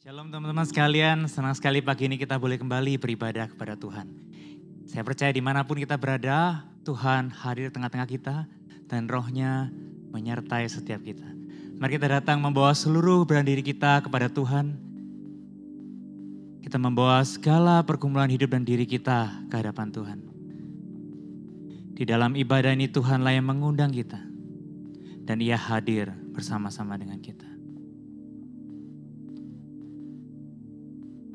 Shalom teman-teman sekalian, senang sekali pagi ini kita boleh kembali beribadah kepada Tuhan. Saya percaya dimanapun kita berada, Tuhan hadir di tengah-tengah kita dan rohnya menyertai setiap kita. Mari kita datang membawa seluruh beban diri kita kepada Tuhan. Kita membawa segala pergumulan hidup dan diri kita ke hadapan Tuhan. Di dalam ibadah ini Tuhanlah yang mengundang kita dan Ia hadir bersama-sama dengan kita.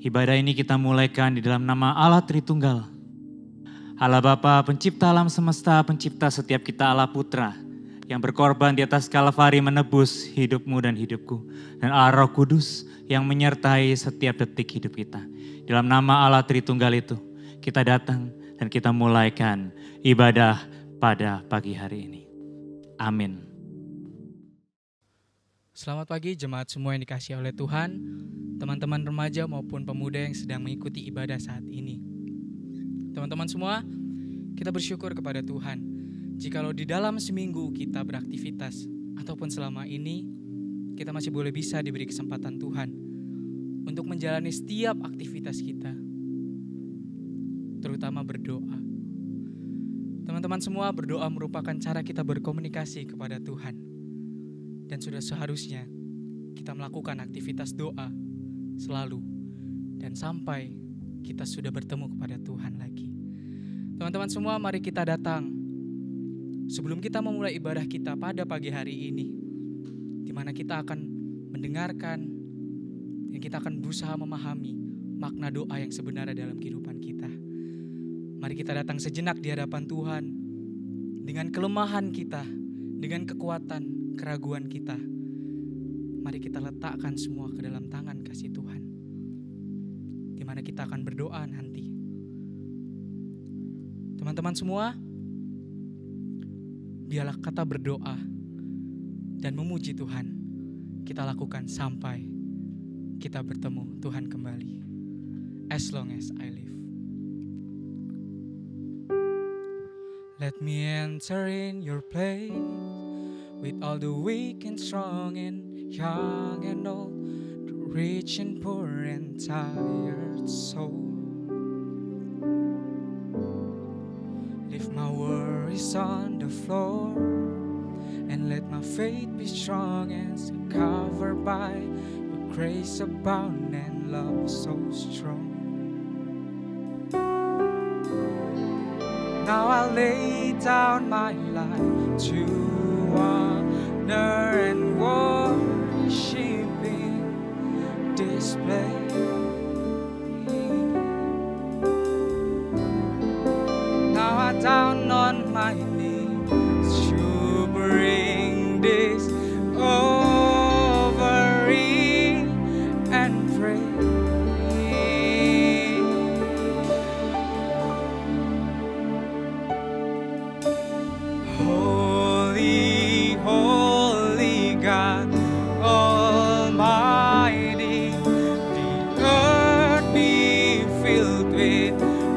Ibadah ini kita mulaikan di dalam nama Allah Tritunggal. Allah Bapa, pencipta alam semesta, pencipta setiap kita, Allah Putra, yang berkorban di atas Kalvari menebus hidupmu dan hidupku. Dan Allah Roh Kudus yang menyertai setiap detik hidup kita. Dalam nama Allah Tritunggal itu, kita datang dan kita mulaikan ibadah pada pagi hari ini. Amin. Selamat pagi jemaat semua yang dikasihi oleh Tuhan. Teman-teman remaja maupun pemuda yang sedang mengikuti ibadah saat ini. Teman-teman semua, kita bersyukur kepada Tuhan. Jikalau di dalam seminggu kita beraktivitas, ataupun selama ini, kita masih boleh bisa diberi kesempatan Tuhan untuk menjalani setiap aktivitas kita, terutama berdoa. Teman-teman semua, berdoa merupakan cara kita berkomunikasi kepada Tuhan. Dan sudah seharusnya kita melakukan aktivitas doa selalu dan sampai kita sudah bertemu kepada Tuhan lagi. Teman-teman semua, mari kita datang sebelum kita memulai ibadah kita pada pagi hari ini, di mana kita akan mendengarkan dan kita akan berusaha memahami makna doa yang sebenarnya dalam kehidupan kita. Mari kita datang sejenak di hadapan Tuhan dengan kelemahan kita, dengan kekuatan, keraguan kita. Mari kita letakkan semua ke dalam tangan kasih Tuhan, di mana kita akan berdoa nanti. Teman-teman semua, biarlah kata berdoa dan memuji Tuhan kita lakukan sampai kita bertemu Tuhan kembali. As long as I live. Let me enter in your place with all the weak and strong and young and old, the rich and poor and tired soul. Leave my worries on the floor and let my faith be strong as covered by your grace abound and love so strong. Now I lay down my life to honor and worshiping display. Now I down on my knees to bring this offering and pray. Holy, holy God Almighty, the earth be filled with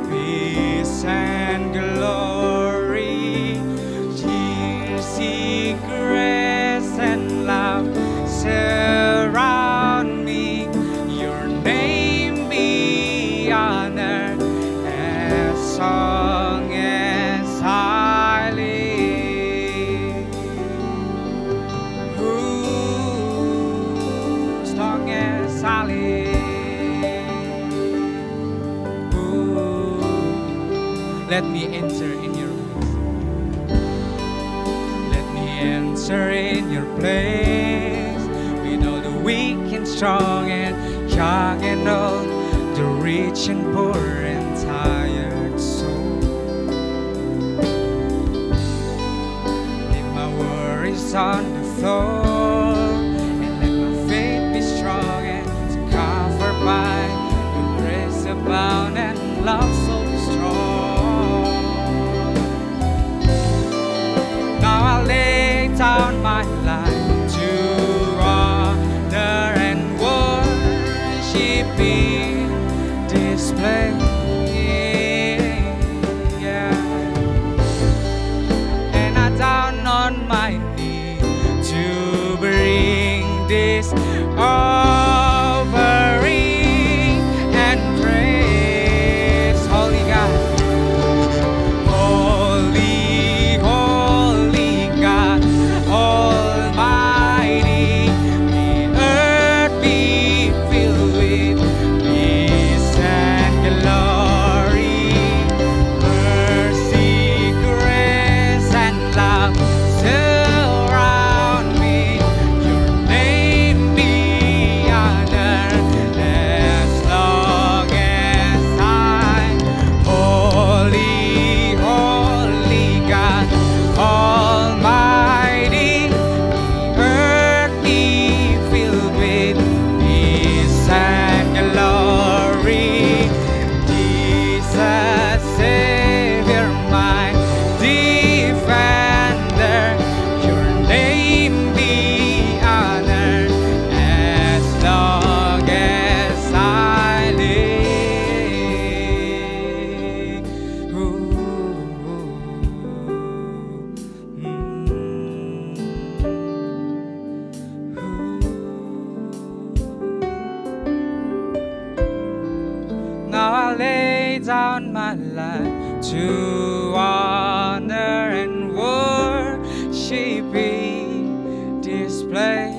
peace and glory, tears, grace and love surround me. Your name be honored as long as I live. As long as I live. Let me enter in your place. Let me enter in your place with all the weak and strong and young and old, the rich and poor and tired soul. Leave my worries on the floor and let my faith be strong and covered by your grace abound and love so strong. Now I lay down my life to honor and worshiping display. Yeah. And I down on my knees to bring this offering lay down my life to honor and worship be displayed.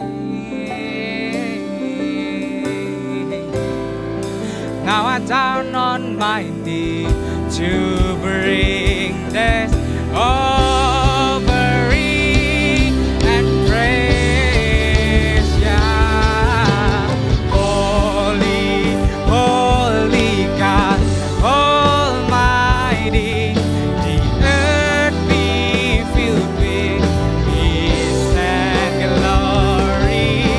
Now I'm down on my knee to bring this offering and praise. Yeah, holy, holy God Almighty, the earth be filled with peace and glory.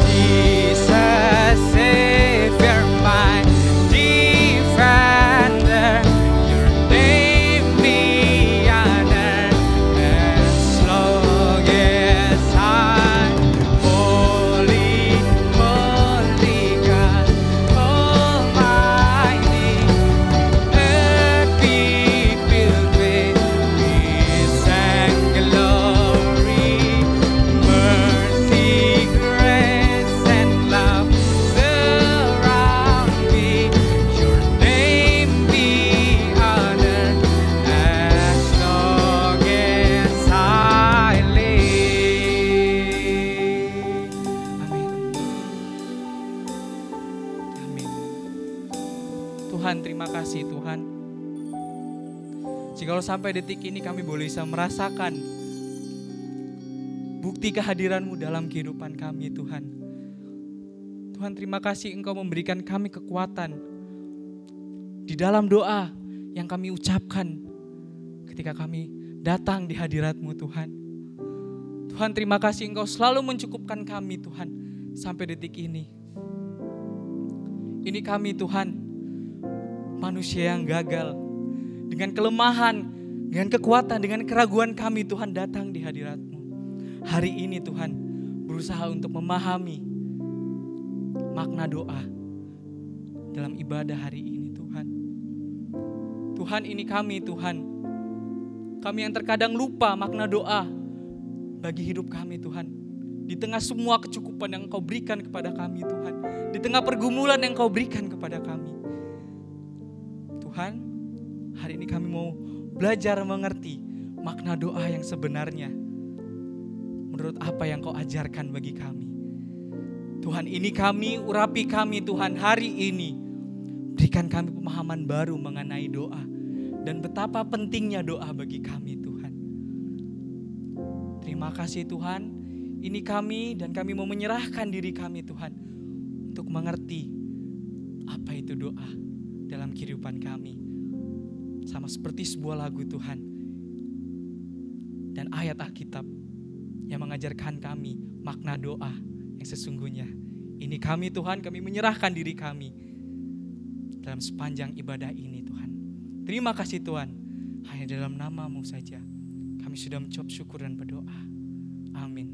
Jesus, Savior, my defender, your name be honored as long as I. Holy, holy God Almighty, earth be filled with peace and glory. Mercy, grace, and love surround me. Your name be honored as long as I live. Amin. Amin. Tuhan, terima kasih Tuhan. Jikalau sampai detik ini kami boleh bisa merasakan bukti kehadiran-Mu dalam kehidupan kami Tuhan. Tuhan, terima kasih Engkau memberikan kami kekuatan di dalam doa yang kami ucapkan ketika kami datang di hadirat-Mu Tuhan. Tuhan, terima kasih Engkau selalu mencukupkan kami Tuhan sampai detik ini. Ini kami Tuhan, manusia yang gagal, dengan kelemahan, dengan kekuatan, dengan keraguan kami Tuhan datang di hadirat-Mu. Hari ini Tuhan berusaha untuk memahami makna doa dalam ibadah hari ini Tuhan. Tuhan, ini kami Tuhan, kami yang terkadang lupa makna doa bagi hidup kami Tuhan. Di tengah semua kecukupan yang Engkau berikan kepada kami Tuhan, di tengah pergumulan yang Engkau berikan kepada kami Tuhan, hari ini kami mau belajar mengerti makna doa yang sebenarnya menurut apa yang Kau ajarkan bagi kami. Tuhan, ini kami, urapi kami Tuhan hari ini. Berikan kami pemahaman baru mengenai doa dan betapa pentingnya doa bagi kami Tuhan. Terima kasih Tuhan, ini kami dan kami mau menyerahkan diri kami Tuhan untuk mengerti apa itu doa dalam kehidupan kami. Sama seperti sebuah lagu Tuhan dan ayat Alkitab yang mengajarkan kami makna doa yang sesungguhnya. Ini kami Tuhan, kami menyerahkan diri kami dalam sepanjang ibadah ini Tuhan. Terima kasih Tuhan, hanya dalam nama-Mu saja kami sudah mengucap syukur dan berdoa. Amin.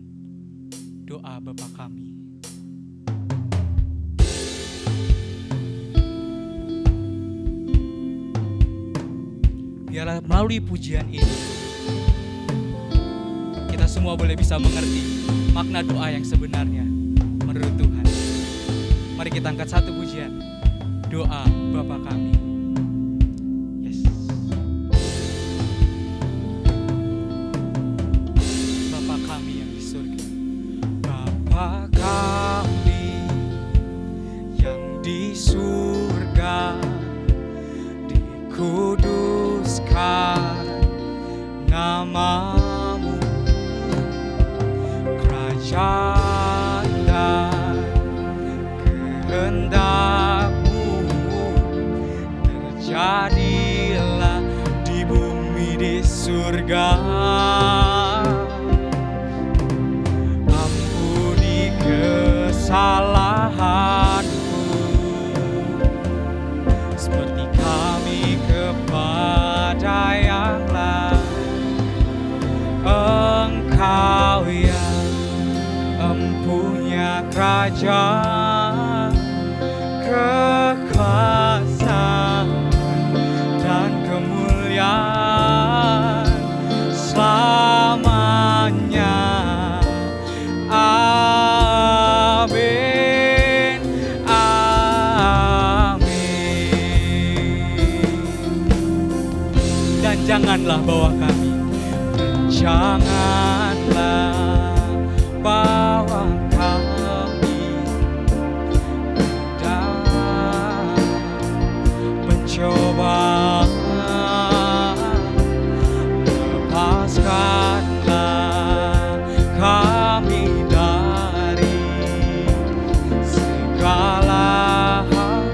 Doa Bapa kami. Biarlah melalui pujian ini kita semua boleh bisa mengerti makna doa yang sebenarnya menurut Tuhan. Mari kita angkat satu pujian. Doa Bapa kami. Yes. Bapa kami yang di surga. Bapa kami yang di surga, dikuduskan nama-Mu, kerajaan dan kehendak-Mu terjadilah di bumi di surga. Ampuni kesalahanku seperti kami kepada yang lain. Engkau yang empunya kerajaan, kekuasaan dan kemuliaan selamanya. Amin, amin. janganlah bawa kami, janganlah bawa kami dalam pencobaan. Lepaskanlah kami dari segala hal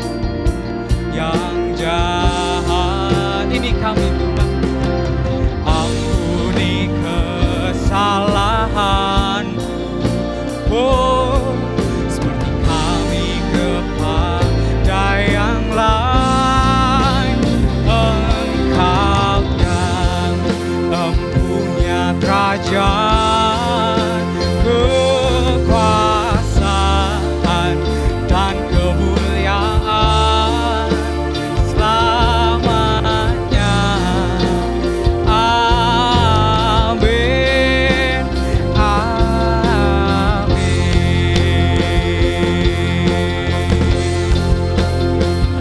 yang jahat. Ini kami Tuhan, ampuni kesalahanku, oh, seperti kami kepada yang lain. Engkau yang empunya kerajaan, kekuasaan dan kemuliaan selamanya. Amin, amin.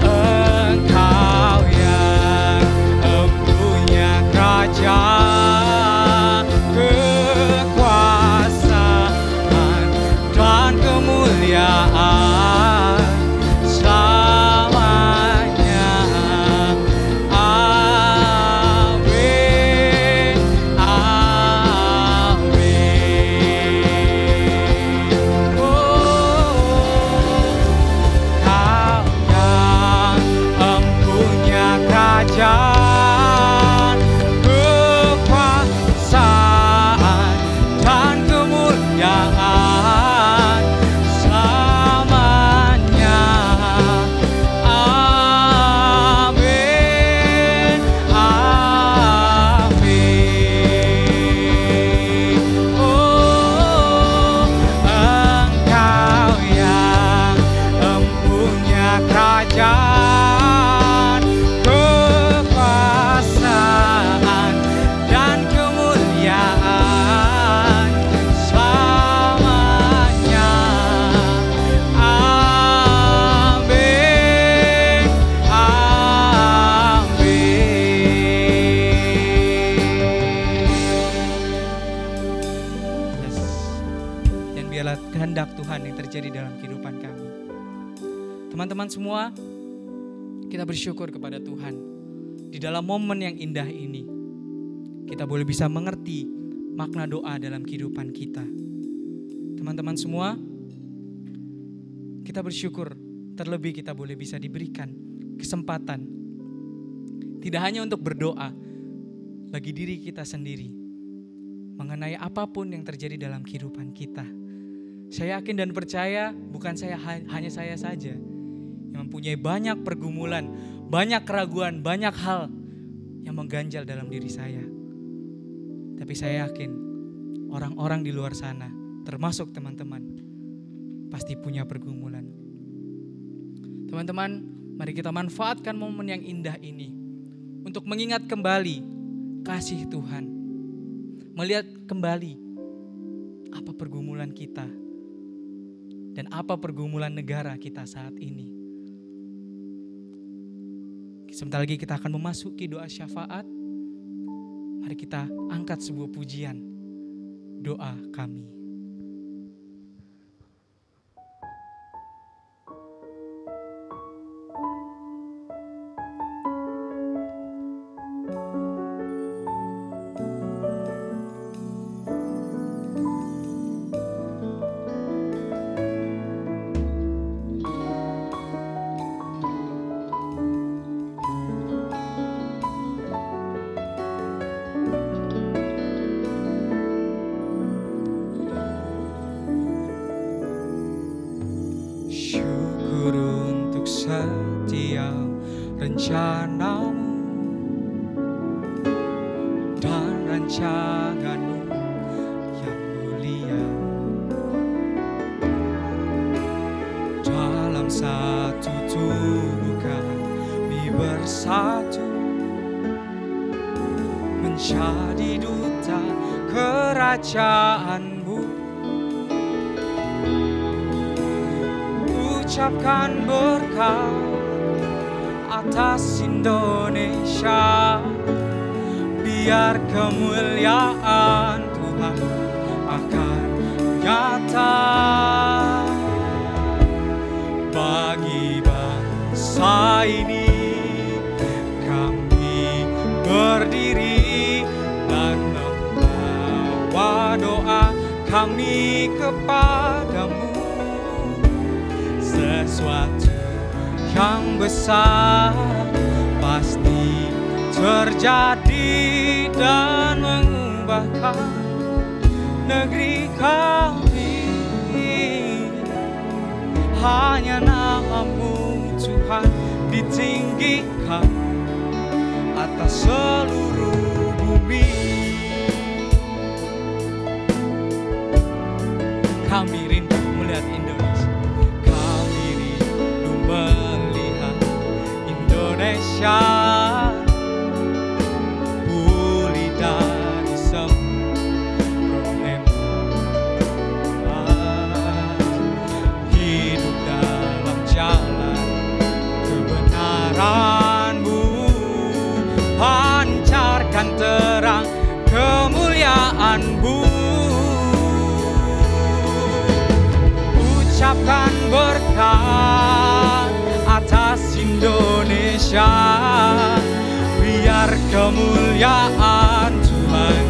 Engkau yang empunya kerajaan, kekuasaan dan kemuliaan selamanya. Amin, amin. Oh, Kau yang empunya kerajaan, kekuasaan dan kemuliaan selamanya. Amin, amin. Oh, Engkau yang empunya kerajaan, kekuasaan dan kemuliaan selamanya. Amin, amin. Yes. Dan biarlah kehendak Tuhan yang terjadi dalam kehidupan kami. Teman-teman semua, kita bersyukur kepada Tuhan. Di dalam momen yang indah ini, kita boleh bisa mengerti makna doa dalam kehidupan kita. Teman-teman semua, kita bersyukur terlebih kita boleh bisa diberikan kesempatan. Tidak hanya untuk berdoa bagi diri kita sendiri, mengenai apapun yang terjadi dalam kehidupan kita. Saya yakin dan percaya bukan hanya saya saja yang mempunyai banyak pergumulan, banyak keraguan, banyak hal yang mengganjal dalam diri saya. Tapi saya yakin orang-orang di luar sana, termasuk teman-teman, pasti punya pergumulan. Teman-teman, mari kita manfaatkan momen yang indah ini untuk mengingat kembali kasih Tuhan. Melihat kembali apa pergumulan kita dan apa pergumulan negara kita saat ini. Sebentar lagi kita akan memasuki doa syafaat. Mari kita angkat sebuah pujian, doa kami. Setiap rencanamu dan rancanganmu yang mulia, dalam satu tubuh kami bersatu menjadi duta kerajaan-Mu. Ucapkan berkat atas Indonesia, biar kemuliaan Tuhan akan nyata bagi bangsa ini. Kami berdiri dan membawa doa kami kepadamu. Sesuatu yang besar pasti terjadi dan mengubahkan negeri kami. Hanya nama-Mu Tuhan ditinggikan atas seluruh bumi. Kami rindu melihat Indonesia. Kami rindu melihat Indonesia pulih dari semua problem. Hidup dalam jalan kebenaran-Mu, pancarkan terang kemuliaan-Mu. Ucapkan berkat atas Indonesia, biar kemuliaan Tuhan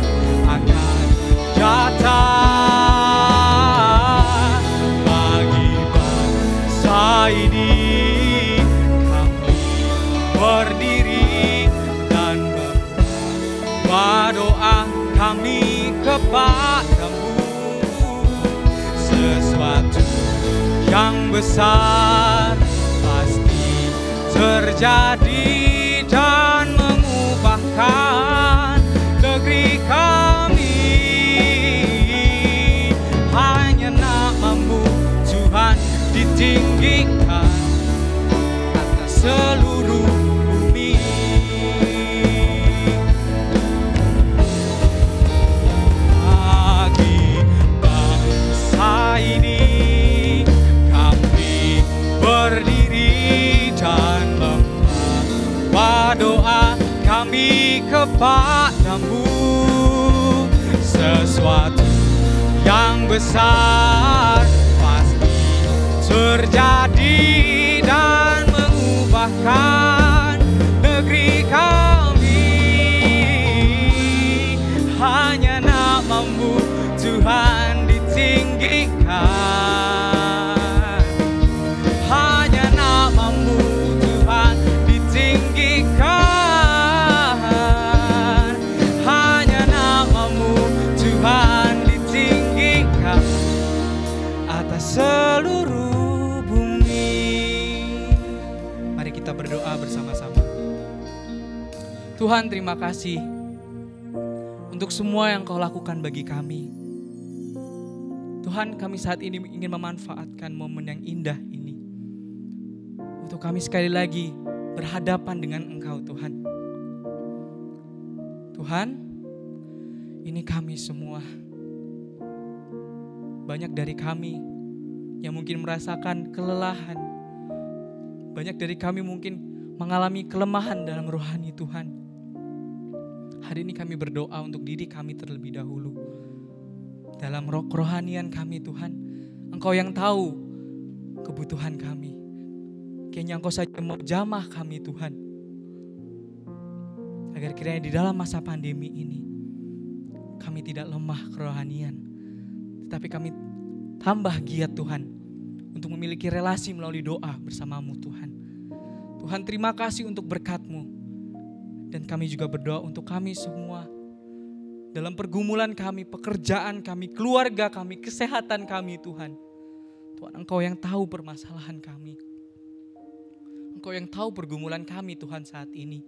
akan datang bagi bangsa ini. Kami berdiri dan membawa doa kami kepadamu. Sesuatu yang besar pasti terjadi dan mengubahkan negeri kami. Hanya nama-Mu Tuhan ditinggikan atas seluruh bumi. Bagi bangsa ini berdiri dan membawa doa kami kepadamu. Sesuatu yang besar pasti terjadi dan mengubahkan negeri kami. Hanya nama-Mu Tuhan ditinggikan. Seluruh bumi. Mari kita berdoa bersama-sama. Tuhan, terima kasih untuk semua yang Kau lakukan bagi kami. Tuhan, kami saat ini ingin memanfaatkan momen yang indah ini untuk kami sekali lagi berhadapan dengan Engkau, Tuhan. Tuhan, ini kami semua. Banyak dari kami yang mungkin merasakan kelelahan. Banyak dari kami mungkin mengalami kelemahan dalam rohani, Tuhan. Hari ini kami berdoa untuk diri kami terlebih dahulu. Dalam kerohanian kami, Tuhan, Engkau yang tahu kebutuhan kami. Kayaknya Engkau saja mau jamah kami, Tuhan. Agar kiranya di dalam masa pandemi ini kami tidak lemah kerohanian, tetapi kami tambah giat, Tuhan, untuk memiliki relasi melalui doa bersama-Mu, Tuhan. Tuhan, terima kasih untuk berkat-Mu. Dan kami juga berdoa untuk kami semua. Dalam pergumulan kami, pekerjaan kami, keluarga kami, kesehatan kami, Tuhan. Tuhan, Engkau yang tahu permasalahan kami. Engkau yang tahu pergumulan kami, Tuhan, saat ini.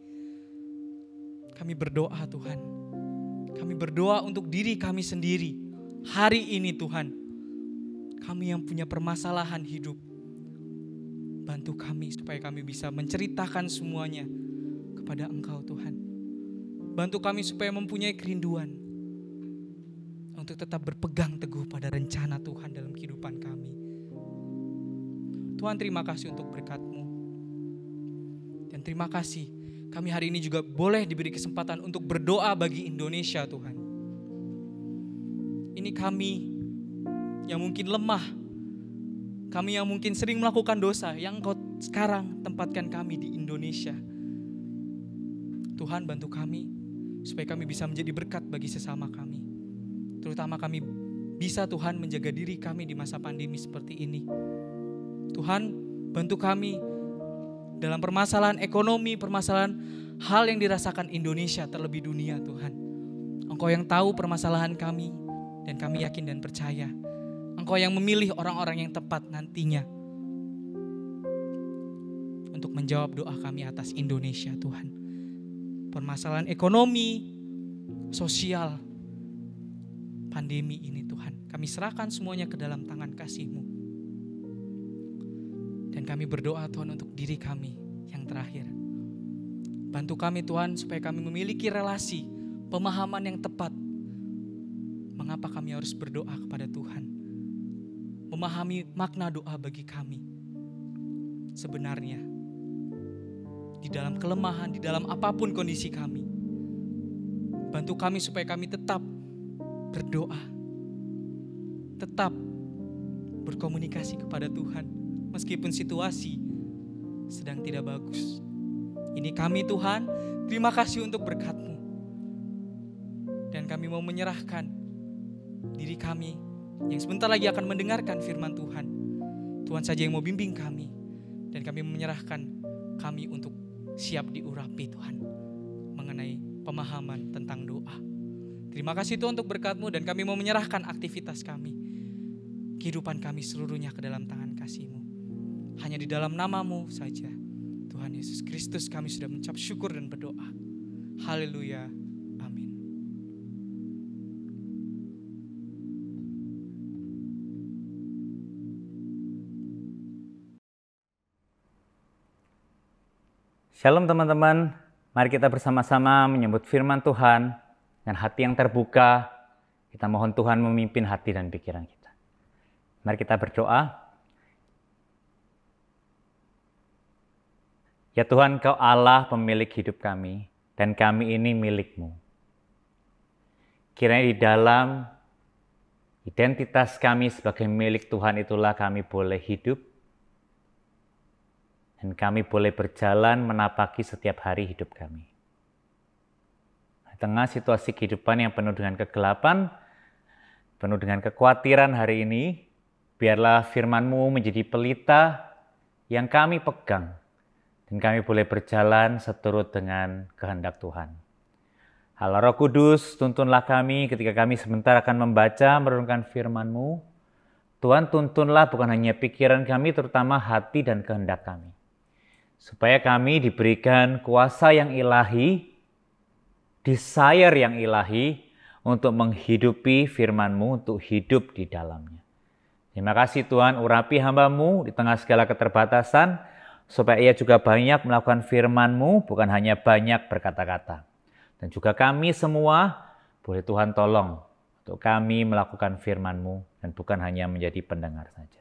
Kami berdoa, Tuhan. Kami berdoa untuk diri kami sendiri. Hari ini, Tuhan. Kami yang punya permasalahan hidup, bantu kami supaya kami bisa menceritakan semuanya kepada Engkau, Tuhan. Bantu kami supaya mempunyai kerinduan untuk tetap berpegang teguh pada rencana Tuhan dalam kehidupan kami. Tuhan, terima kasih untuk berkat-Mu. Dan terima kasih kami hari ini juga boleh diberi kesempatan untuk berdoa bagi Indonesia Tuhan. Ini kami yang mungkin lemah, kami yang mungkin sering melakukan dosa, yang Engkau sekarang tempatkan kami di Indonesia. Tuhan, bantu kami supaya kami bisa menjadi berkat bagi sesama kami. Terutama kami bisa Tuhan menjaga diri kami di masa pandemi seperti ini. Tuhan, bantu kami dalam permasalahan ekonomi, permasalahan hal yang dirasakan Indonesia terlebih dunia Tuhan. Engkau yang tahu permasalahan kami dan kami yakin dan percaya Engkau yang memilih orang-orang yang tepat nantinya untuk menjawab doa kami atas Indonesia Tuhan. Permasalahan ekonomi, sosial, pandemi ini Tuhan, kami serahkan semuanya ke dalam tangan kasih-Mu. Dan kami berdoa Tuhan untuk diri kami yang terakhir. Bantu kami Tuhan supaya kami memiliki relasi, pemahaman yang tepat. Mengapa kami harus berdoa kepada Tuhan. Memahami makna doa bagi kami. Sebenarnya, di dalam kelemahan, di dalam apapun kondisi kami. Bantu kami supaya kami tetap berdoa. Tetap berkomunikasi kepada Tuhan. Meskipun situasi sedang tidak bagus. Ini kami Tuhan, terima kasih untuk berkat-Mu. Dan kami mau menyerahkan diri kami yang sebentar lagi akan mendengarkan firman Tuhan. Tuhan saja yang mau bimbing kami. Dan kami menyerahkan kami untuk siap diurapi Tuhan. Mengenai pemahaman tentang doa. Terima kasih Tuhan untuk berkat-Mu dan kami mau menyerahkan aktivitas kami. Kehidupan kami seluruhnya ke dalam tangan kasih-Mu. Hanya di dalam nama-Mu saja. Tuhan Yesus Kristus kami sudah mengucap syukur dan berdoa. Haleluya. Amin. Shalom teman-teman. Mari kita bersama-sama menyambut firman Tuhan dengan hati yang terbuka. Kita mohon Tuhan memimpin hati dan pikiran kita. Mari kita berdoa. Ya Tuhan, Kau Allah pemilik hidup kami, dan kami ini milik-Mu. Kiranya di dalam identitas kami sebagai milik Tuhan itulah kami boleh hidup, dan kami boleh berjalan menapaki setiap hari hidup kami. Di tengah situasi kehidupan yang penuh dengan kegelapan, penuh dengan kekhawatiran hari ini, biarlah firman-Mu menjadi pelita yang kami pegang, dan kami boleh berjalan seturut dengan kehendak Tuhan. Allah Roh Kudus, tuntunlah kami ketika kami sebentar akan membaca, merenungkan firman-Mu. Tuhan, tuntunlah bukan hanya pikiran kami, terutama hati dan kehendak kami. Supaya kami diberikan kuasa yang ilahi, desire yang ilahi, untuk menghidupi firman-Mu, untuk hidup di dalamnya. Terima kasih Tuhan, urapi hamba-Mu di tengah segala keterbatasan, supaya ia juga banyak melakukan firman-Mu, bukan hanya banyak berkata-kata. Dan juga kami semua, boleh Tuhan tolong untuk kami melakukan firman-Mu, dan bukan hanya menjadi pendengar saja.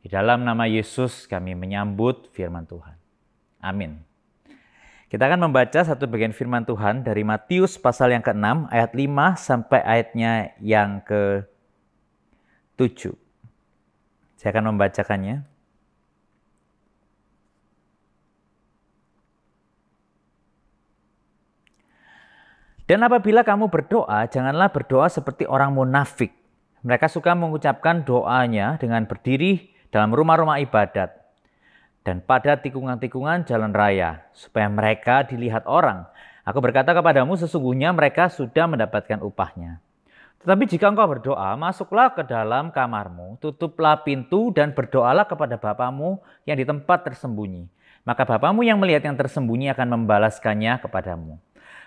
Di dalam nama Yesus kami menyambut firman Tuhan. Amin. Kita akan membaca satu bagian firman Tuhan dari Matius pasal yang ke-6, ayat 5 sampai ayatnya yang ke-7. Saya akan membacakannya. Dan apabila kamu berdoa, janganlah berdoa seperti orang munafik. Mereka suka mengucapkan doanya dengan berdiri dalam rumah-rumah ibadat dan pada tikungan-tikungan jalan raya, supaya mereka dilihat orang. Aku berkata kepadamu, sesungguhnya mereka sudah mendapatkan upahnya. Tetapi jika engkau berdoa, masuklah ke dalam kamarmu, tutuplah pintu dan berdoalah kepada Bapamu yang di tempat tersembunyi. Maka Bapamu yang melihat yang tersembunyi akan membalaskannya kepadamu.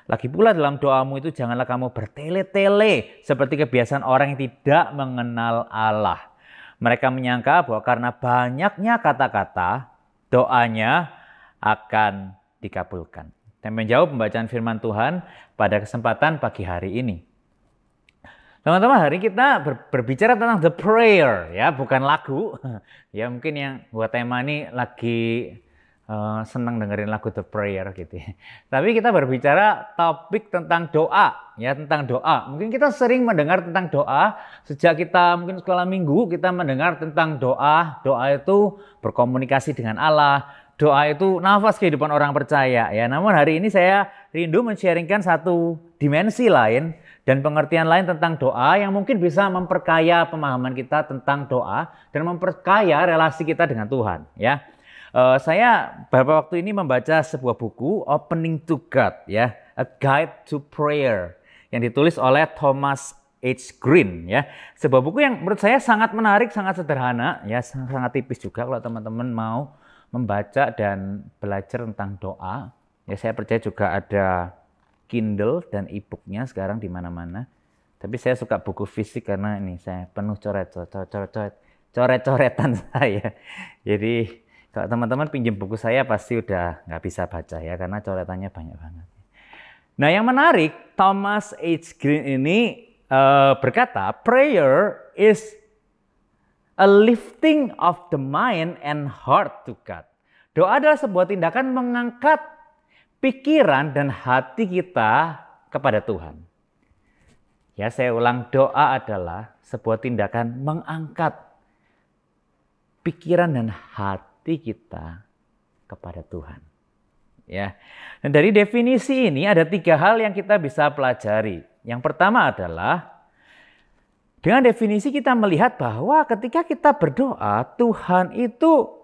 Lagi pula dalam doamu itu janganlah kamu bertele-tele seperti kebiasaan orang yang tidak mengenal Allah. Mereka menyangka bahwa karena banyaknya kata-kata, doanya akan dikabulkan. Dan menjawab pembacaan firman Tuhan pada kesempatan pagi hari ini. Teman-teman, hari kita berbicara tentang the prayer, ya, bukan lagu. Ya, mungkin yang buat tema ini lagi senang dengerin lagu The Prayer gitu ya. Tapi kita berbicara topik tentang doa, ya, tentang doa. Mungkin kita sering mendengar tentang doa sejak kita mungkin sekolah minggu, kita mendengar tentang doa. Doa itu berkomunikasi dengan Allah. Doa itu nafas kehidupan orang percaya, ya. Namun hari ini saya rindu men-sharingkan satu dimensi lain dan pengertian lain tentang doa yang mungkin bisa memperkaya pemahaman kita tentang doa dan memperkaya relasi kita dengan Tuhan, ya. Saya beberapa waktu ini membaca sebuah buku Opening to God, ya, A Guide to Prayer, yang ditulis oleh Thomas H. Green, ya. Sebuah buku yang menurut saya sangat menarik, sangat sederhana, ya, sangat tipis juga kalau teman-teman mau membaca dan belajar tentang doa. Ya, saya percaya juga ada Kindle dan e-booknya sekarang di mana-mana. Tapi saya suka buku fisik karena ini saya penuh coret-coretan saya. Jadi kalau teman-teman pinjam buku saya pasti udah nggak bisa baca ya karena coretannya banyak banget. Nah, yang menarik, Thomas H. Green ini berkata, prayer is a lifting of the mind and heart to God. Doa adalah sebuah tindakan mengangkat pikiran dan hati kita kepada Tuhan. Ya, saya ulang, doa adalah sebuah tindakan mengangkat pikiran dan hati kita kepada Tuhan. Ya. Dan dari definisi ini ada 3 hal yang kita bisa pelajari. Yang pertama adalah dengan definisi kita melihat bahwa ketika kita berdoa, Tuhan itu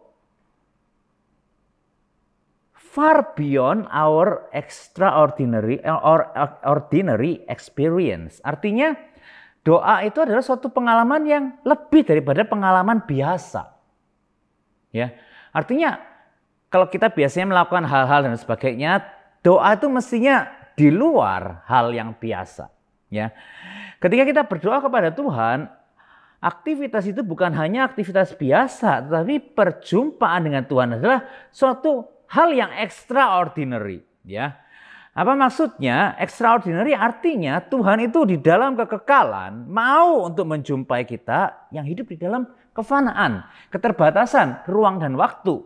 far beyond our extraordinary or ordinary experience. Artinya doa itu adalah suatu pengalaman yang lebih daripada pengalaman biasa. Ya. Artinya kalau kita biasanya melakukan hal-hal dan sebagainya, doa itu mestinya di luar hal yang biasa. Ya. Ketika kita berdoa kepada Tuhan, aktivitas itu bukan hanya aktivitas biasa, tetapi perjumpaan dengan Tuhan adalah suatu hal yang extraordinary. Ya. Apa maksudnya? Extraordinary artinya Tuhan itu di dalam kekekalan mau untuk menjumpai kita yang hidup di dalam kefanaan, keterbatasan, ruang dan waktu.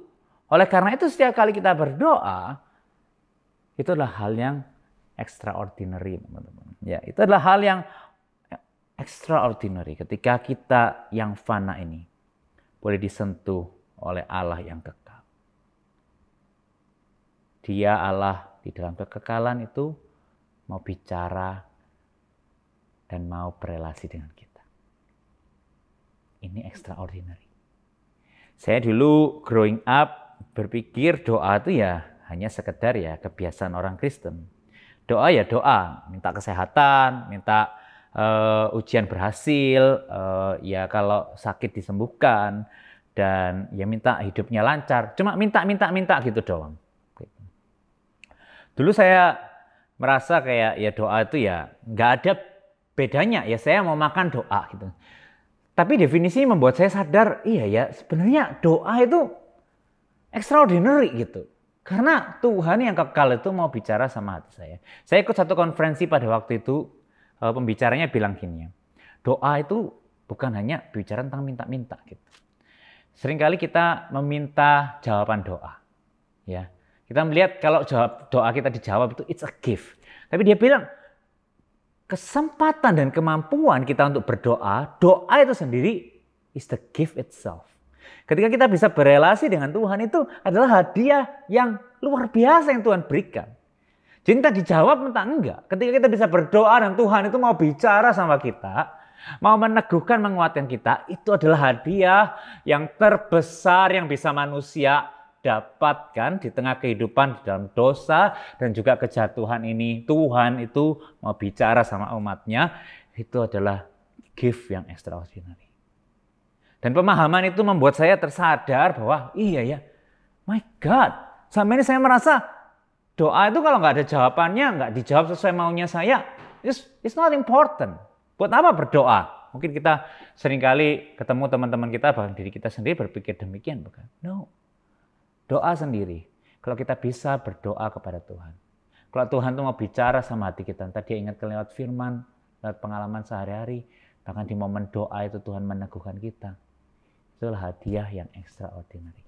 Oleh karena itu setiap kali kita berdoa, itu adalah hal yang extraordinary, teman-teman. Ya, itu adalah hal yang extraordinary ketika kita yang fana ini boleh disentuh oleh Allah yang kekal. Dia Allah di dalam kekekalan itu mau bicara dan mau berelasi dengan kita. Ini extraordinary. Saya dulu growing up berpikir doa itu ya hanya sekedar ya kebiasaan orang Kristen. Doa ya doa, minta kesehatan, minta ujian berhasil, ya kalau sakit disembuhkan, dan ya minta hidupnya lancar. Cuma minta gitu doang. Dulu saya merasa kayak ya doa itu ya nggak ada bedanya, ya saya mau makan doa gitu. Tapi definisinya membuat saya sadar, iya ya sebenarnya doa itu extraordinary gitu. Karena Tuhan yang kekal itu mau bicara sama hati saya. Saya ikut satu konferensi pada waktu itu, pembicaranya bilang gini ya, doa itu bukan hanya bicara tentang minta-minta gitu. Seringkali kita meminta jawaban doa. Ya, kita melihat kalau doa kita dijawab itu it's a gift. Tapi dia bilang, kesempatan dan kemampuan kita untuk berdoa, doa itu sendiri is the gift itself. Ketika kita bisa berelasi dengan Tuhan itu adalah hadiah yang luar biasa yang Tuhan berikan. Jadi entah dijawab entah enggak. Ketika kita bisa berdoa dan Tuhan itu mau bicara sama kita, mau meneguhkan, menguatkan kita, itu adalah hadiah yang terbesar yang bisa manusia dapatkan di tengah kehidupan di dalam dosa dan juga kejatuhan ini. Tuhan itu mau bicara sama umatnya, itu adalah gift yang extraordinary. Dan pemahaman itu membuat saya tersadar bahwa iya ya, my God, selama ini saya merasa doa itu kalau nggak ada jawabannya, nggak dijawab sesuai maunya saya, it's not important. Buat apa berdoa? Mungkin kita seringkali ketemu teman-teman kita, bahkan diri kita sendiri berpikir demikian, bukan? No. Doa sendiri. Kalau kita bisa berdoa kepada Tuhan. Kalau Tuhan itu mau bicara sama hati kita, entah dia ingatkan lewat firman, lewat pengalaman sehari-hari, bahkan di momen doa itu Tuhan meneguhkan kita. Itulah hadiah yang extraordinary.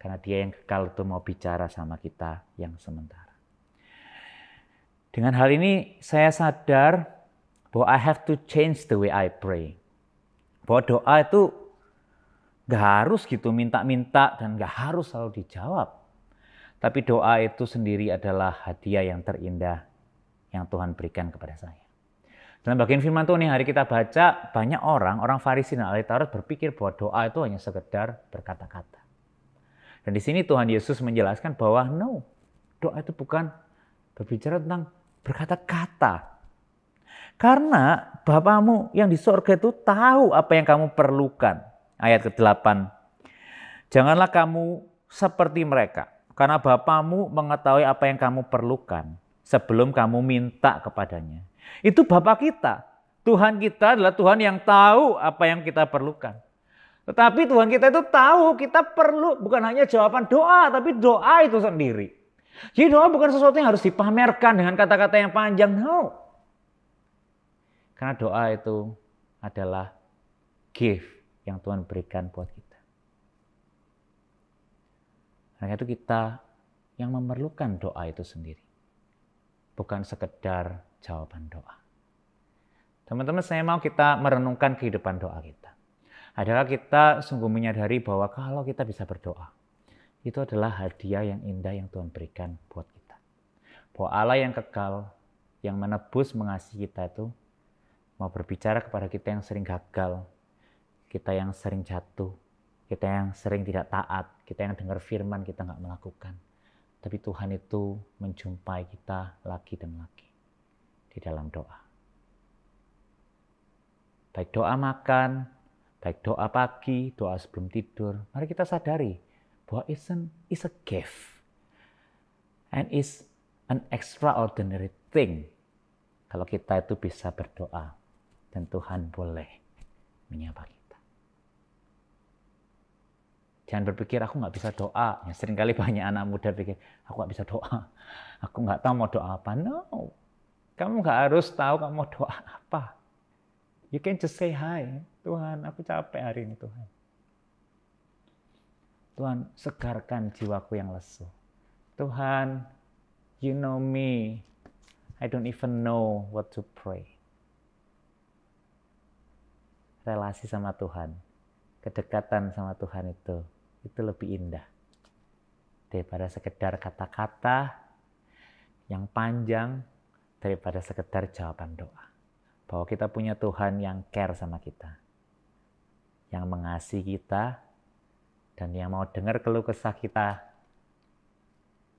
Karena dia yang kekal itu mau bicara sama kita yang sementara. Dengan hal ini saya sadar bahwa I have to change the way I pray. Bahwa doa itu gak harus gitu minta-minta dan gak harus selalu dijawab. Tapi doa itu sendiri adalah hadiah yang terindah yang Tuhan berikan kepada saya. Dalam bagian firman Tuhan yang hari kita baca, banyak orang Farisi dan ahli Taurat berpikir bahwa doa itu hanya sekedar berkata-kata. Dan di sini Tuhan Yesus menjelaskan bahwa no, doa itu bukan berbicara tentang berkata-kata. Karena Bapamu yang di sorga itu tahu apa yang kamu perlukan. Ayat ke-8. Janganlah kamu seperti mereka. Karena Bapamu mengetahui apa yang kamu perlukan sebelum kamu minta kepadanya. Itu Bapa kita. Tuhan kita adalah Tuhan yang tahu apa yang kita perlukan. Tetapi Tuhan kita itu tahu kita perlu bukan hanya jawaban doa, tapi doa itu sendiri. Jadi doa bukan sesuatu yang harus dipamerkan dengan kata-kata yang panjang. No. Karena doa itu adalah gift yang Tuhan berikan buat kita. Karena itu kita yang memerlukan doa itu sendiri. Bukan sekedar jawaban doa. Teman-teman, saya mau kita merenungkan kehidupan doa kita. Adalah kita sungguh menyadari bahwa kalau kita bisa berdoa, itu adalah hadiah yang indah yang Tuhan berikan buat kita. Bahwa Allah yang kekal, yang menebus mengasihi kita itu, mau berbicara kepada kita yang sering gagal, kita yang sering jatuh, kita yang sering tidak taat, kita yang dengar firman kita nggak melakukan. Tapi Tuhan itu menjumpai kita lagi dan lagi di dalam doa. Baik doa makan, baik doa pagi, doa sebelum tidur. Mari kita sadari bahwa is a gift. And is an extraordinary thing. Kalau kita itu bisa berdoa dan Tuhan boleh menyapa kita. Jangan berpikir aku nggak bisa doa. Ya, seringkali banyak anak muda pikir aku nggak bisa doa. Aku nggak tahu mau doa apa. No. Kamu nggak harus tahu kamu mau doa apa. You can just say hi. Tuhan, aku capek hari ini Tuhan. Tuhan, segarkan jiwaku yang lesu. Tuhan, you know me. I don't even know what to pray. Relasi sama Tuhan, kedekatan sama Tuhan itu lebih indah daripada sekedar kata-kata yang panjang, daripada sekedar jawaban doa. Bahwa kita punya Tuhan yang care sama kita, yang mengasihi kita, dan yang mau dengar keluh kesah kita,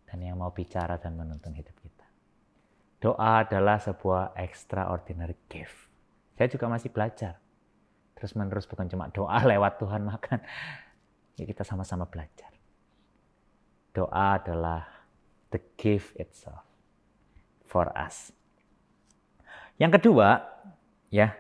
dan yang mau bicara dan menuntun hidup kita. Doa adalah sebuah extraordinary gift. Saya juga masih belajar. Terus menerus, bukan cuma doa lewat Tuhan makan. Ya, kita sama-sama belajar. Doa adalah the gift itself for us. Yang kedua, ya,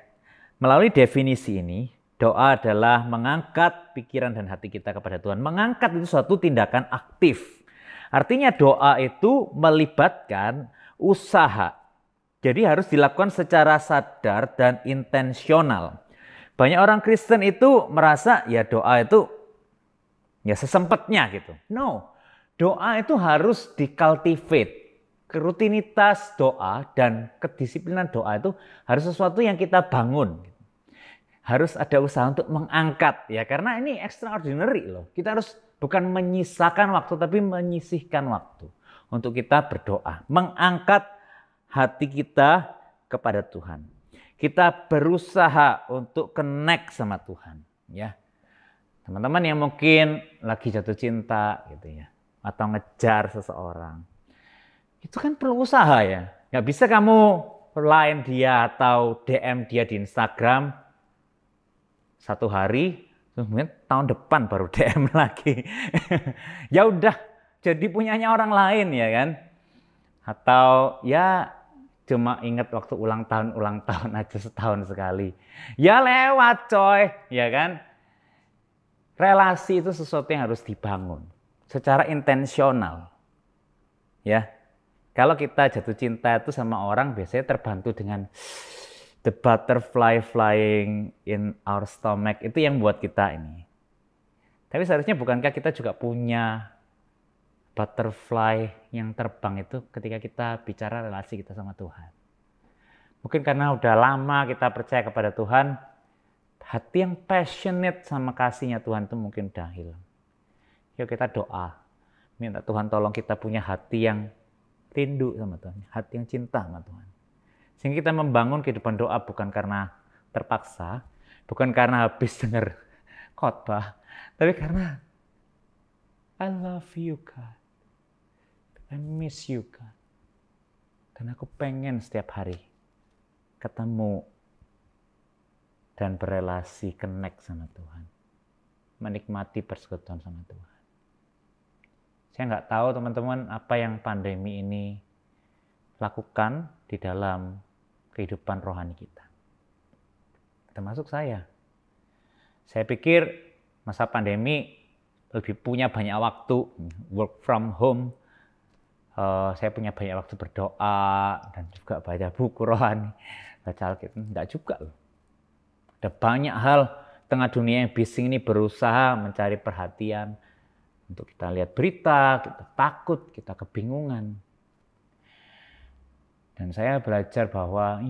melalui definisi ini, doa adalah mengangkat pikiran dan hati kita kepada Tuhan. Mengangkat itu suatu tindakan aktif. Artinya doa itu melibatkan usaha. Jadi harus dilakukan secara sadar dan intensional. Banyak orang Kristen itu merasa ya doa itu ya sesempatnya gitu. No, doa itu harus dicultivate. Rutinitas doa dan kedisiplinan doa itu harus sesuatu yang kita bangun. Harus ada usaha untuk mengangkat ya, karena ini extraordinary loh. Kita harus bukan menyisakan waktu tapi menyisihkan waktu untuk kita berdoa, mengangkat hati kita kepada Tuhan. Kita berusaha untuk connect sama Tuhan ya. Teman-teman yang mungkin lagi jatuh cinta gitu ya, atau ngejar seseorang. Itu kan perlu usaha ya. Nggak bisa kamu line dia atau DM dia di Instagram satu hari, mungkin tahun depan baru DM lagi. Ya udah, jadi punyanya orang lain ya kan. Atau ya cuma ingat waktu ulang tahun aja setahun sekali. Ya lewat coy, ya kan. Relasi itu sesuatu yang harus dibangun secara intensional. Ya. Kalau kita jatuh cinta itu sama orang biasanya terbantu dengan the butterfly flying in our stomach. Itu yang buat kita ini Tapi seharusnya bukankah kita juga punya butterfly yang terbang itu ketika kita bicara relasi kita sama Tuhan. Mungkin karena udah lama kita percaya kepada Tuhan, hati yang passionate sama kasihnya Tuhan itu mungkin udah hilang. Yuk kita doa, minta Tuhan tolong kita punya hati yang rindu sama Tuhan, hati yang cinta sama Tuhan. Sehingga kita membangun kehidupan doa bukan karena terpaksa, bukan karena habis dengar khotbah, tapi karena I love you God, I miss you God. Dan aku pengen setiap hari ketemu dan berelasi, connect sama Tuhan. Menikmati persekutuan sama Tuhan. Saya nggak tahu teman-teman apa yang pandemi ini lakukan di dalam kehidupan rohani kita. Termasuk saya. Saya pikir masa pandemi lebih punya banyak waktu, work from home. Saya punya banyak waktu berdoa dan juga baca buku rohani. Baca Alkitab, enggak juga loh. Ada banyak hal tengah dunia yang bising ini berusaha mencari perhatian. Untuk kita lihat berita, kita takut, kita kebingungan. Dan saya belajar bahwa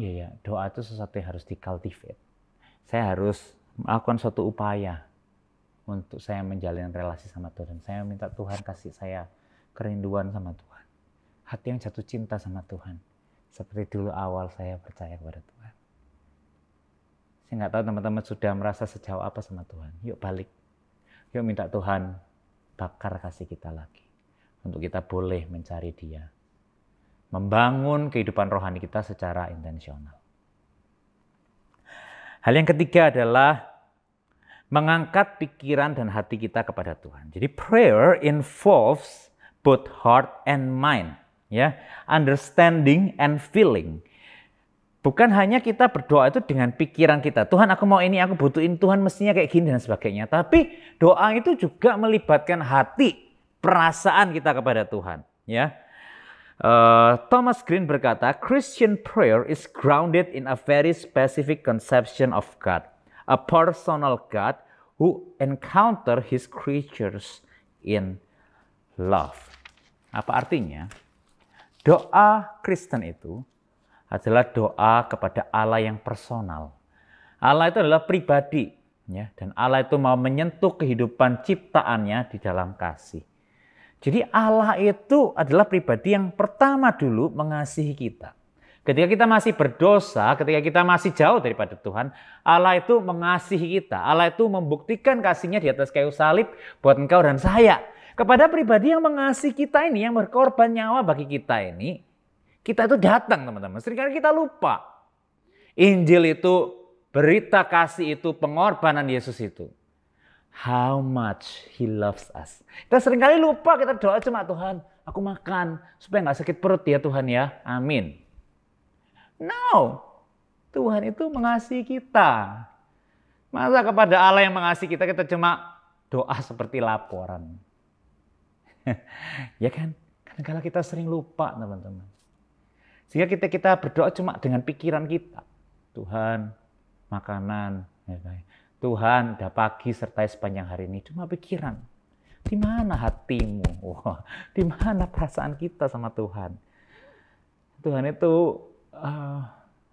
doa itu sesuatu yang harus dicultivate. Saya harus melakukan suatu upaya untuk saya menjalin relasi sama Tuhan. Saya minta Tuhan kasih saya kerinduan sama Tuhan. Hati yang jatuh cinta sama Tuhan. Seperti dulu awal saya percaya kepada Tuhan. Saya nggak tahu teman-teman sudah merasa sejauh apa sama Tuhan. Yuk balik. Yuk minta Tuhan bakar kasih kita lagi. Untuk kita boleh mencari Dia. Membangun kehidupan rohani kita secara intensional. Hal yang ketiga adalah mengangkat pikiran dan hati kita kepada Tuhan. Jadi prayer involves both heart and mind. Ya, understanding and feeling. Bukan hanya kita berdoa itu dengan pikiran kita. Tuhan aku mau ini, aku butuhin Tuhan mestinya kayak gini dan sebagainya. Tapi doa itu juga melibatkan hati, perasaan kita kepada Tuhan. Ya, Thomas Green berkata, Christian prayer is grounded in a very specific conception of God. A personal God who encounter his creatures in love. Apa artinya? Doa Kristen itu adalah doa kepada Allah yang personal. Allah itu adalah pribadi, ya, dan Allah itu mau menyentuh kehidupan ciptaannya di dalam kasih. Jadi Allah itu adalah pribadi yang pertama dulu mengasihi kita. Ketika kita masih berdosa, ketika kita masih jauh daripada Tuhan, Allah itu mengasihi kita. Allah itu membuktikan kasihnya di atas kayu salib buat engkau dan saya. Kepada pribadi yang mengasihi kita ini, yang berkorban nyawa bagi kita ini, kita itu datang teman-teman. Seringkali kita lupa. Injil itu, berita kasih itu, pengorbanan Yesus itu. How much He loves us. Kita seringkali lupa, kita doa cuma Tuhan, aku makan supaya nggak sakit perut ya Tuhan ya. Amin. No, Tuhan itu mengasihi kita. Masa kepada Allah yang mengasihi kita, kita cuma doa seperti laporan. Ya kan? Kadang-kadang kita sering lupa teman-teman. Sehingga kita berdoa cuma dengan pikiran kita. Tuhan, makanan. Tuhan, udah pagi sertai sepanjang hari ini. Cuma pikiran. Di mana hatimu? Wah, di mana perasaan kita sama Tuhan? Tuhan itu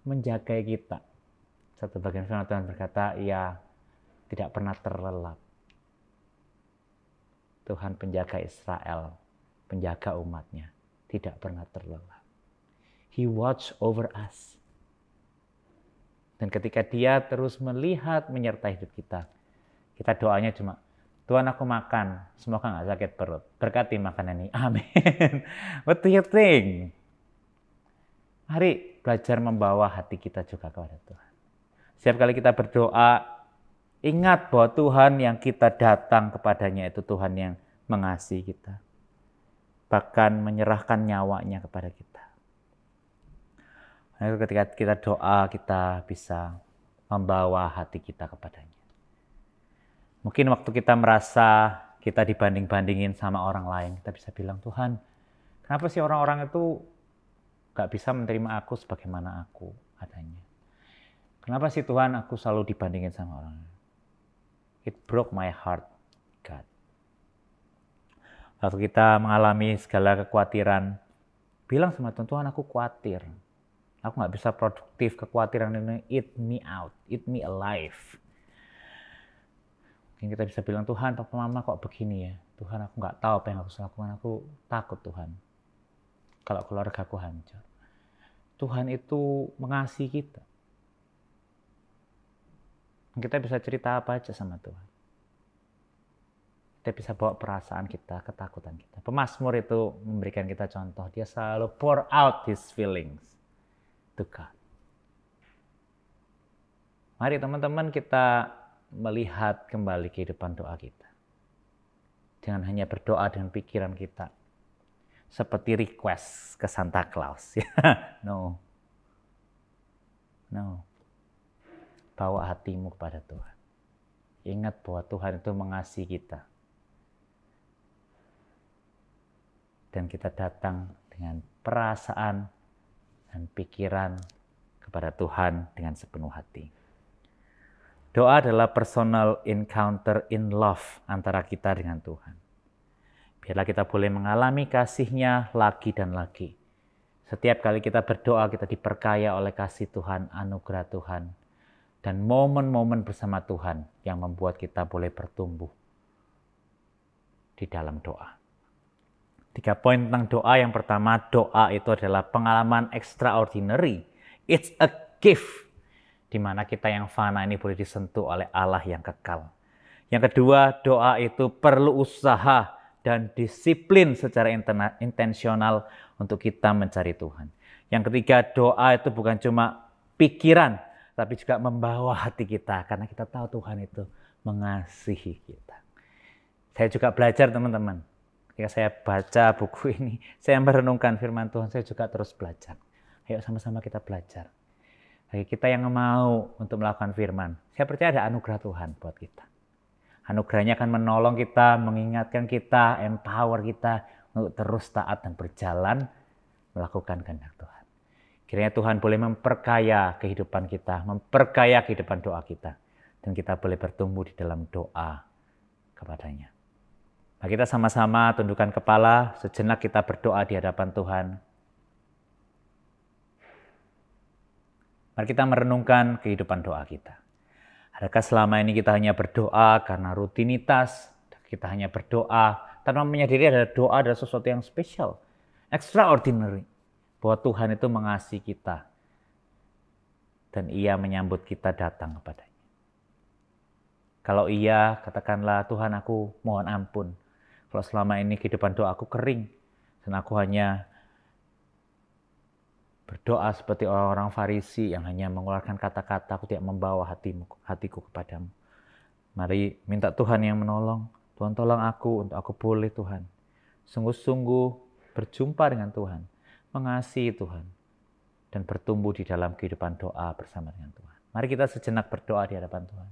menjaga kita. Satu bagian firman Tuhan berkata, Ia tidak pernah terlelap. Tuhan penjaga Israel, penjaga umatnya, tidak pernah terlelap. He watch over us. Dan ketika Dia terus melihat, menyertai hidup kita, kita doanya cuma, Tuhan aku makan, semoga nggak sakit perut. Berkati makanan ini, amin. What do you think? Mari belajar membawa hati kita juga kepada Tuhan. Setiap kali kita berdoa, ingat bahwa Tuhan yang kita datang kepadanya itu Tuhan yang mengasihi kita. Bahkan menyerahkan nyawanya kepada kita. Nah, ketika kita doa, kita bisa membawa hati kita kepadanya. Mungkin waktu kita merasa kita dibanding-bandingin sama orang lain, kita bisa bilang, Tuhan, kenapa sih orang-orang itu gak bisa menerima aku sebagaimana aku adanya? Kenapa sih Tuhan aku selalu dibandingin sama orang lain? It broke my heart, God. Waktu kita mengalami segala kekhawatiran, bilang sama Tuhan, Tuhan aku khawatir. Aku nggak bisa produktif, kekhawatiran ini eat me out, eat me alive. Mungkin kita bisa bilang, Tuhan, Papa Mama kok begini ya? Tuhan, aku nggak tahu apa yang harus lakukan, aku takut Tuhan. Kalau keluarga aku hancur. Tuhan itu mengasihi kita. Kita bisa cerita apa aja sama Tuhan. Kita bisa bawa perasaan kita, ketakutan kita. Pemazmur itu memberikan kita contoh. Dia selalu pour out his feelings to God. Mari teman-teman kita melihat kembali kehidupan doa kita. Jangan hanya berdoa dengan pikiran kita. Seperti request ke Santa Claus. No. Bawa hatimu kepada Tuhan. Ingat bahwa Tuhan itu mengasihi kita. Dan kita datang dengan perasaan dan pikiran kepada Tuhan dengan sepenuh hati. Doa adalah personal encounter in love antara kita dengan Tuhan. Biarlah kita boleh mengalami kasih-Nya lagi dan lagi. Setiap kali kita berdoa, kita diperkaya oleh kasih Tuhan, anugerah Tuhan. Dan momen-momen bersama Tuhan yang membuat kita boleh bertumbuh di dalam doa. 3 poin tentang doa. Yang pertama, doa itu adalah pengalaman extraordinary. It's a gift. Di mana kita yang fana ini boleh disentuh oleh Allah yang kekal. Yang kedua, doa itu perlu usaha dan disiplin secara intensional untuk kita mencari Tuhan. Yang ketiga, doa itu bukan cuma pikiran, tapi juga membawa hati kita. Karena kita tahu Tuhan itu mengasihi kita. Saya juga belajar teman-teman. Ketika saya baca buku ini, saya merenungkan firman Tuhan, saya juga terus belajar. Ayo sama-sama kita belajar. Bagi kita yang mau untuk melakukan firman, saya percaya ada anugerah Tuhan buat kita. Anugerahnya akan menolong kita, mengingatkan kita, empower kita untuk terus taat dan berjalan melakukan kehendak Tuhan. Kiranya Tuhan boleh memperkaya kehidupan kita, memperkaya kehidupan doa kita. Dan kita boleh bertumbuh di dalam doa kepadanya. Mari kita sama-sama tundukkan kepala, sejenak kita berdoa di hadapan Tuhan. Mari kita merenungkan kehidupan doa kita. Adakah selama ini kita hanya berdoa karena rutinitas, kita hanya berdoa tanpa menyadari ada doa adalah sesuatu yang spesial, extraordinary, bahwa Tuhan itu mengasihi kita dan Ia menyambut kita datang kepadanya. Kalau iya, katakanlah, Tuhan aku mohon ampun. Kalau selama ini kehidupan doa aku kering dan aku hanya berdoa seperti orang-orang Farisi yang hanya mengeluarkan kata-kata, aku tidak membawa hatiku kepadamu. Mari minta Tuhan yang menolong. Tuhan tolong aku untuk aku boleh Tuhan sungguh-sungguh berjumpa dengan Tuhan, mengasihi Tuhan, dan bertumbuh di dalam kehidupan doa bersama dengan Tuhan. Mari kita sejenak berdoa di hadapan Tuhan.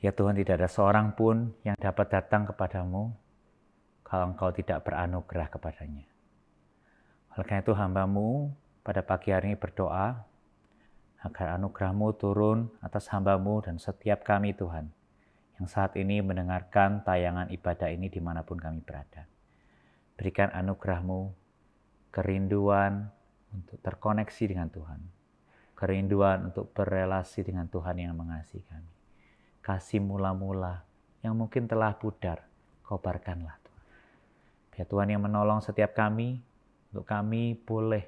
Ya Tuhan, tidak ada seorang pun yang dapat datang kepadamu kalau Engkau tidak beranugerah kepadanya. Oleh karena itu hamba-Mu pada pagi hari ini berdoa agar anugerah-Mu turun atas hamba-Mu dan setiap kami Tuhan yang saat ini mendengarkan tayangan ibadah ini dimanapun kami berada. Berikan anugerah-Mu, kerinduan untuk terkoneksi dengan Tuhan, kerinduan untuk berelasi dengan Tuhan yang mengasihi kami. Kasih mula-mula yang mungkin telah pudar, kobarkanlah Tuhan. Biar Tuhan yang menolong setiap kami, untuk kami boleh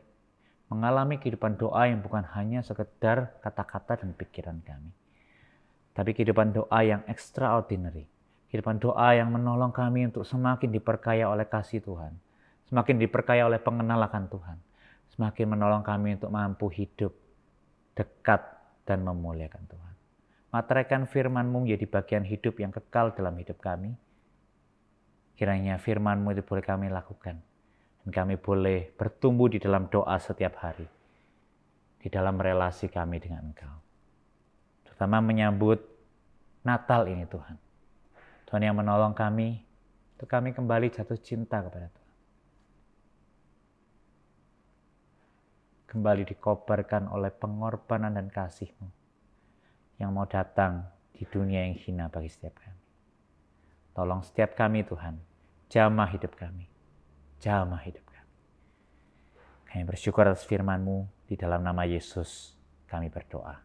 mengalami kehidupan doa yang bukan hanya sekedar kata-kata dan pikiran kami. Tapi kehidupan doa yang extraordinary. Kehidupan doa yang menolong kami untuk semakin diperkaya oleh kasih Tuhan. Semakin diperkaya oleh pengenalan akan Tuhan. Semakin menolong kami untuk mampu hidup dekat dan memuliakan Tuhan. Materaikan firman-Mu menjadi bagian hidup yang kekal dalam hidup kami. Kiranya firman-Mu itu boleh kami lakukan. Dan kami boleh bertumbuh di dalam doa setiap hari. Di dalam relasi kami dengan Engkau. Terutama menyambut Natal ini Tuhan. Tuhan yang menolong kami, untuk kami kembali jatuh cinta kepada Tuhan. Kembali dikobarkan oleh pengorbanan dan kasih-Mu yang mau datang di dunia yang hina bagi setiap kami. Tolong setiap kami Tuhan, jamah hidup kami. Jamah hidup kami. Kami bersyukur atas firman-Mu, di dalam nama Yesus kami berdoa.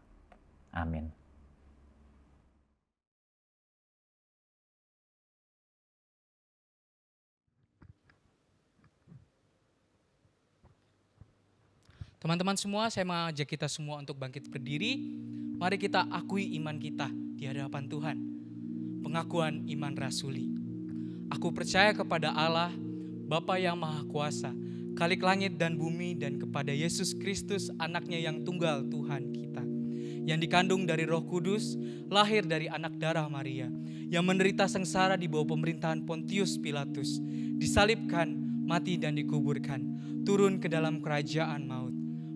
Amin. Teman-teman semua, saya mengajak kita semua untuk bangkit berdiri. Mari kita akui iman kita di hadapan Tuhan. Pengakuan iman rasuli. Aku percaya kepada Allah, Bapa yang Maha Kuasa, Khalik langit dan bumi, dan kepada Yesus Kristus, anaknya yang tunggal Tuhan kita, yang dikandung dari Roh Kudus, lahir dari anak darah Maria, yang menderita sengsara di bawah pemerintahan Pontius Pilatus, disalibkan, mati dan dikuburkan, turun ke dalam kerajaan maut.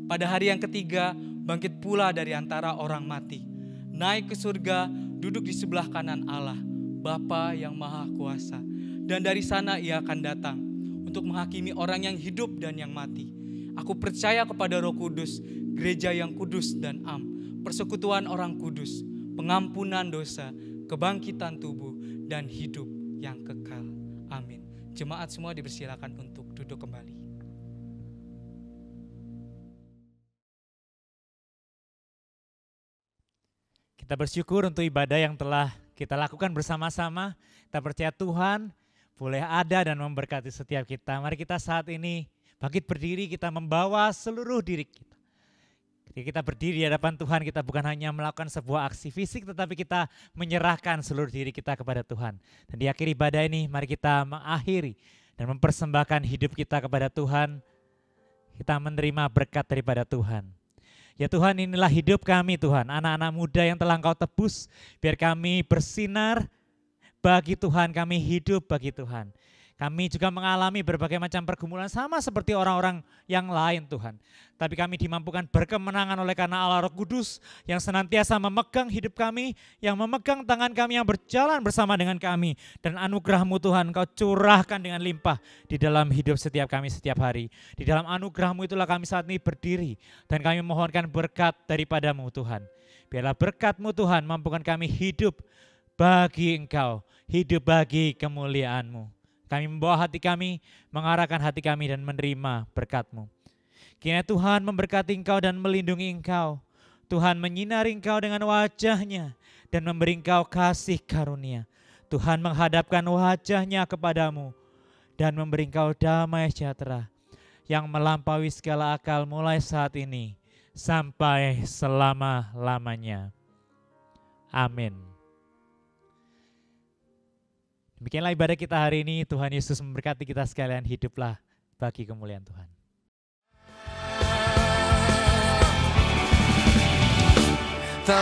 Pada hari yang ketiga, bangkit pula dari antara orang mati, naik ke surga, duduk di sebelah kanan Allah, Bapa yang Maha Kuasa. Dan dari sana ia akan datang untuk menghakimi orang yang hidup dan yang mati. Aku percaya kepada Roh Kudus, gereja yang kudus dan am, persekutuan orang kudus, pengampunan dosa, kebangkitan tubuh, dan hidup yang kekal. Amin. Jemaat semua dipersilakan untuk duduk kembali. Kita bersyukur untuk ibadah yang telah kita lakukan bersama-sama. Kita percaya Tuhan boleh ada dan memberkati setiap kita. Mari kita saat ini bangkit berdiri, kita membawa seluruh diri kita. Ketika kita berdiri di hadapan Tuhan, kita bukan hanya melakukan sebuah aksi fisik, tetapi kita menyerahkan seluruh diri kita kepada Tuhan. Dan di akhir ibadah ini, mari kita mengakhiri dan mempersembahkan hidup kita kepada Tuhan. Kita menerima berkat daripada Tuhan. Ya Tuhan, inilah hidup kami Tuhan, anak-anak muda yang telah Engkau tebus, biar kami bersinar bagi Tuhan, kami hidup bagi Tuhan. Kami juga mengalami berbagai macam pergumulan sama seperti orang-orang yang lain Tuhan. Tapi kami dimampukan berkemenangan oleh karena Allah Roh Kudus yang senantiasa memegang hidup kami, yang memegang tangan kami, yang berjalan bersama dengan kami. Dan anugerah-Mu Tuhan Engkau curahkan dengan limpah di dalam hidup setiap kami setiap hari. Di dalam anugerah-Mu itulah kami saat ini berdiri dan kami mohonkan berkat daripada-Mu Tuhan. Biarlah berkat-Mu Tuhan mampukan kami hidup bagi Engkau, hidup bagi kemuliaan-Mu. Kami membawa hati kami, mengarahkan hati kami dan menerima berkat-Mu. Kiranya Tuhan memberkati Engkau dan melindungi Engkau. Tuhan menyinari Engkau dengan wajah-Nya dan memberi Engkau kasih karunia. Tuhan menghadapkan wajah-Nya kepadamu dan memberi Engkau damai sejahtera yang melampaui segala akal mulai saat ini sampai selama-lamanya. Amin. Demikianlah ibadah kita hari ini. Tuhan Yesus memberkati kita sekalian. Hiduplah bagi kemuliaan Tuhan. Tak